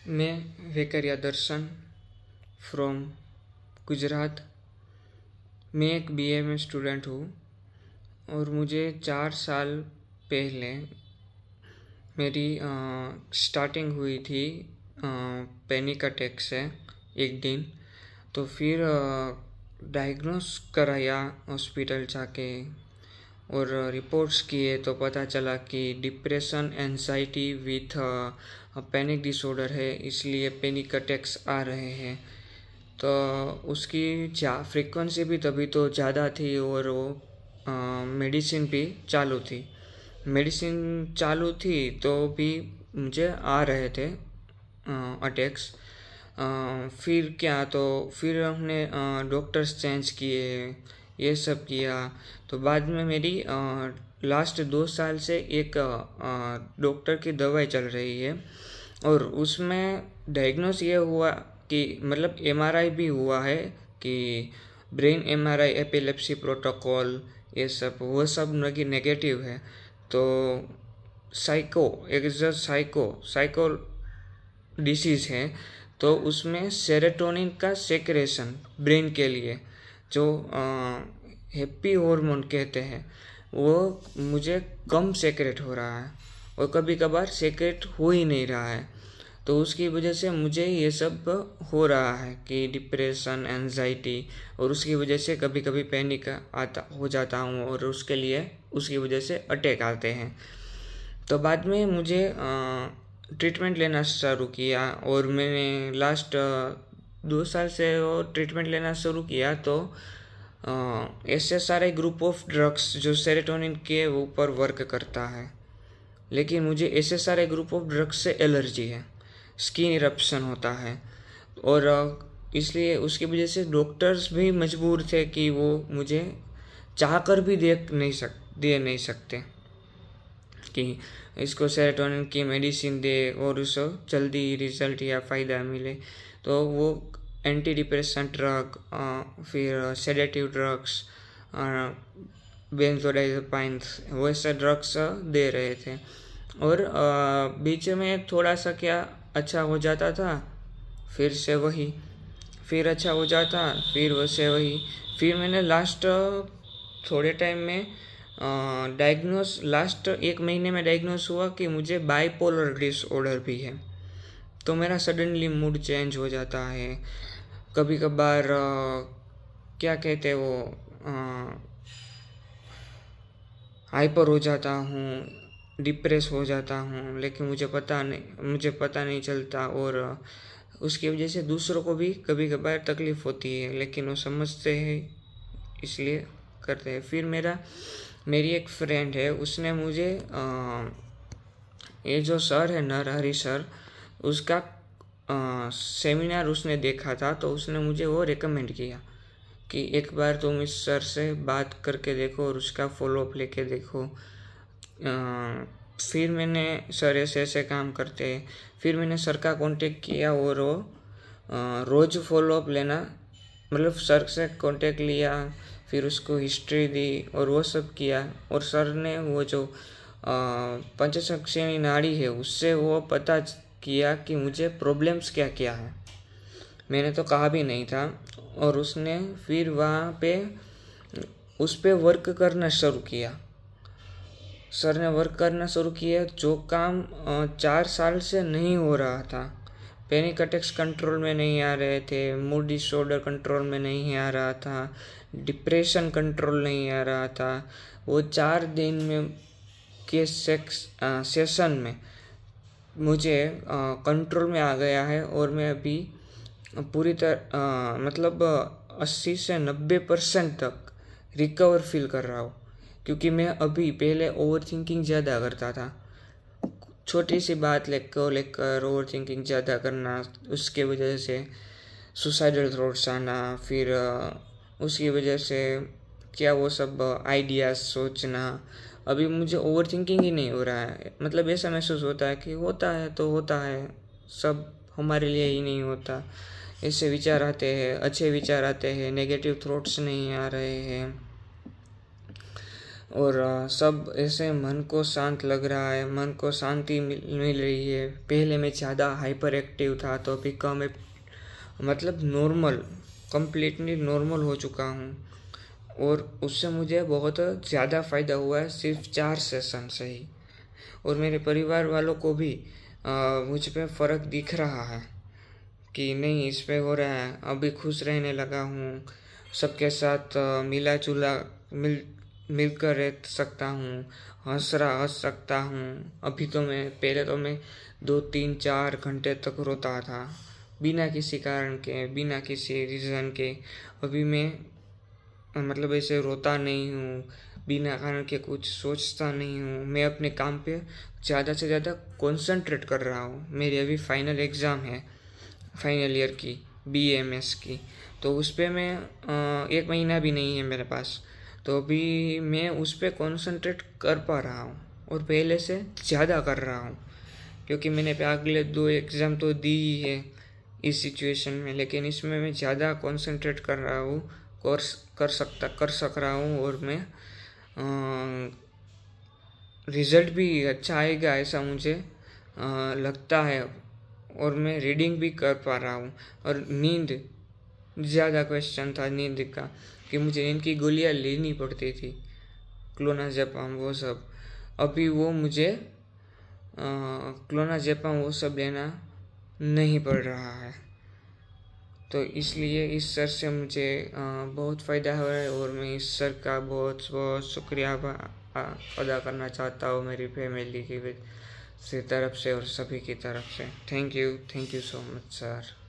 मैं वेकरिया दर्शन फ्रॉम गुजरात। मैं एक बीए में स्टूडेंट हूँ और मुझे 4 साल पहले मेरी स्टार्टिंग हुई थी पैनिक अटैक से एक दिन। तो फिर डायग्नोस कराया हॉस्पिटल जाके और रिपोर्ट्स किए तो पता चला कि depression anxiety with panic disorder है, इसलिए पैनिक अटैक्स आ रहे हैं। तो उसकी फ्रीक्वेंसी भी तभी तो ज़्यादा थी और वो मेडिसिन भी चालू थी। मेडिसिन चालू थी तो भी मुझे आ रहे थे अटैक्स। फिर क्या, तो फिर हमने डॉक्टर्स चेंज किए, ये सब किया। तो बाद में मेरी लास्ट 2 साल से एक डॉक्टर की दवाई चल रही है और उसमें डायग्नोस ये हुआ कि मतलब एमआरआई भी हुआ है कि ब्रेन एमआरआई एपिलेप्सी प्रोटोकॉल ये सब वो सब नेगेटिव है। तो साइको डिसीज़ है। तो उसमें सेरोटोनिन का सेक्रेशन ब्रेन के लिए जो हैप्पी हार्मोन कहते हैं वो मुझे कम सेक्रेट हो रहा है और कभी कभार सेक्रेट हो ही नहीं रहा है। तो उसकी वजह से मुझे ये सब हो रहा है कि डिप्रेशन एंजाइटी, और उसकी वजह से कभी कभी पैनिक हो जाता हूँ और उसकी वजह से अटैक आते हैं। तो बाद में मुझे ट्रीटमेंट लेना शुरू किया और मैंने लास्ट 2 साल से वो ट्रीटमेंट लेना शुरू किया। तो ऐसे सारे ग्रुप ऑफ ड्रग्स जो सेरोटोनिन के ऊपर वर्क करता है, लेकिन मुझे ऐसे सारे ग्रुप ऑफ ड्रग्स से एलर्जी है, स्किन इरप्शन होता है और इसलिए उसकी वजह से डॉक्टर्स भी मजबूर थे कि वो मुझे चाहकर भी दे नहीं सकते कि इसको सेरोटोनिन की मेडिसिन दे और उसको जल्दी रिजल्ट या फ़ायदा मिले। तो वो एंटी डिप्रेशन ड्रग, फिर सेडेटिव ड्रग्स, बेंजोडाइज़ेपाइन्स वैसे ड्रग्स दे रहे थे। और बीच में थोड़ा सा क्या अच्छा हो जाता था, फिर से वही, फिर अच्छा हो जाता, फिर वैसे वही। फिर मैंने लास्ट थोड़े टाइम में लास्ट 1 महीने में डायग्नोस हुआ कि मुझे बाइपोलर डिसऑर्डर भी है। तो मेरा सडनली मूड चेंज हो जाता है, कभी कभार क्या कहते हैं वो हाइपर हो जाता हूँ, डिप्रेस हो जाता हूँ, लेकिन मुझे पता नहीं चलता। और उसकी वजह से दूसरों को भी कभी कभार तकलीफ़ होती है, लेकिन वो समझते हैं इसलिए करते हैं। फिर मेरी एक फ्रेंड है, उसने मुझे ये जो सर है नरहरि सर, उसका सेमिनार उसने देखा था। तो उसने मुझे वो रेकमेंड किया कि एक बार तुम इस सर से बात करके देखो और उसका फॉलोअप लेके देखो। फिर मैंने सर ऐसे काम करते हैं, फिर मैंने सर का कांटेक्ट किया और वो रोज़ फॉलोअप लेना, मतलब सर से कांटेक्ट लिया, फिर उसको हिस्ट्री दी और वो सब किया। और सर ने वो जो पंचचक्षणी नाड़ी है उससे वो पता किया कि मुझे प्रॉब्लम्स क्या क्या है, मैंने तो कहा भी नहीं था। और उसने फिर वहाँ पे उस पे वर्क करना शुरू किया। सर ने वर्क करना शुरू किया, जो काम 4 साल से नहीं हो रहा था। पैनिक अटैक्स कंट्रोल में नहीं आ रहे थे, मूड डिसऑर्डर कंट्रोल में नहीं आ रहा था, डिप्रेशन कंट्रोल नहीं आ रहा था। वो 4 दिन में के सेशन में मुझे कंट्रोल में आ गया है और मैं अभी पूरी तरह मतलब 80 से 90% तक रिकवर फील कर रहा हूँ। क्योंकि मैं अभी पहले ओवर थिंकिंग ज़्यादा करता था, छोटी सी बात लेकर ओवर थिंकिंग ज़्यादा करना, उसके वजह से सुसाइडल थॉट्स आना, फिर उसकी वजह से क्या वो सब आइडियाज़ सोचना। अभी मुझे ओवर थिंकिंग ही नहीं हो रहा है, मतलब ऐसा महसूस होता है कि होता है तो होता है, सब हमारे लिए ही नहीं होता। ऐसे विचार आते हैं, अच्छे विचार आते हैं, नेगेटिव थॉट्स नहीं आ रहे हैं। और सब ऐसे मन को शांत लग रहा है, मन को शांति मिल रही है। पहले मैं ज़्यादा हाइपर एक्टिव था, तो अभी कम मतलब नॉर्मल, कम्प्लीटली नॉर्मल हो चुका हूँ। और उससे मुझे बहुत ज़्यादा फ़ायदा हुआ है सिर्फ 4 सेशन से ही। और मेरे परिवार वालों को भी मुझ पे फ़र्क दिख रहा है कि नहीं, इस पे हो रहा है। अभी खुश रहने लगा हूँ, सबके साथ मिलकर रह सकता हूँ, हंस सकता हूँ। अभी तो पहले तो मैं 2-3-4 घंटे तक रोता था बिना किसी कारण के, बिना किसी रीज़न के। अभी मैं मतलब ऐसे रोता नहीं हूँ, बिना कारण के कुछ सोचता नहीं हूँ। मैं अपने काम पे ज़्यादा से ज़्यादा कंसंट्रेट कर रहा हूँ। मेरी अभी फाइनल एग्ज़ाम है, फाइनल ईयर की BMS की, तो उस पर मैं 1 महीना भी नहीं है मेरे पास, तो अभी मैं उस पर कंसंट्रेट कर पा रहा हूँ और पहले से ज़्यादा कर रहा हूँ, क्योंकि मैंने अगले 2 एग्ज़ाम तो दी ही है इस सिचुएशन में, लेकिन इसमें मैं ज़्यादा कंसंट्रेट कर रहा हूँ, कर सक रहा हूँ। और मैं रिज़ल्ट भी अच्छा आएगा ऐसा मुझे लगता है। और मैं रीडिंग भी कर पा रहा हूँ। और नींद, ज़्यादा क्वेश्चन था नींद का कि मुझे नींद की गोलियाँ लेनी पड़ती थी, क्लोनाज़ेपाम वो सब। अभी वो मुझे क्लोनाज़ेपाम वो सब लेना नहीं पड़ रहा है। तो इसलिए इस सर से मुझे बहुत फ़ायदा हुआ है, और मैं इस सर का बहुत बहुत शुक्रिया अदा करना चाहता हूँ मेरी फैमिली की तरफ से और सभी की तरफ से। Thank you so much sir.